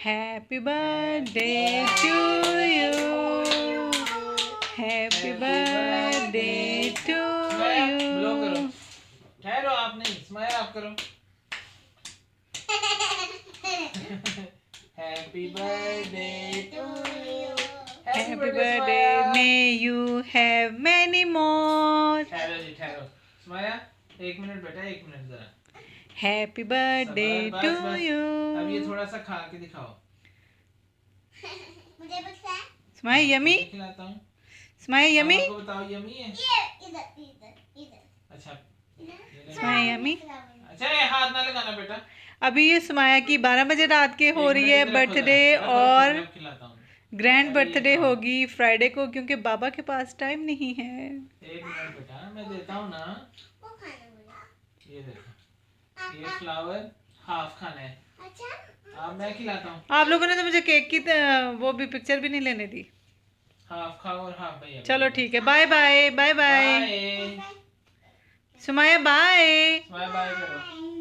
Happy birthday to you. Happy birthday to blow करो। you. ठहरो, आप नहीं, स्माइल आप करो। Happy birthday to you. Happy birthday. May you have many more. ठहरो जी, ठहरो। स्माइल, 1 मिनट बेटा, 1 मिनट जरा। Happy birthday बस, to बस, बस। अब ये you. थोड़ा सा खा के दिखाओ। मुझे पता है। Smile yummy. मैं खिलाता हूँ। Smile yummy. मामा को बताओ यम्मी है। ये इधर इधर इधर। अच्छा, Smile yummy. अच्छा, ये हाथ ना लगाना बेटा। अभी ये सुमाया की 12 बजे रात के हो रही है बर्थडे और खिलाता हूँ। ग्रैंड बर्थडे होगी फ्राइडे को, क्योंकि बाबा के पास टाइम नहीं है। 1 मिनट बेटा, मैं देता हूँ ना। वो खाना मुझे। ये देखो, ये फ्लावर हाफ खाना है। अच्छा। अब मैं खिलाता हूँ। आप लोगों ने तो मुझे केक की वो भी पिक्चर भी नहीं लेने दी। हाफ खाओ और हाफ भैया। चलो ठीक है, bye bye bye bye. Bye Sumaya bye. Bye bye करो।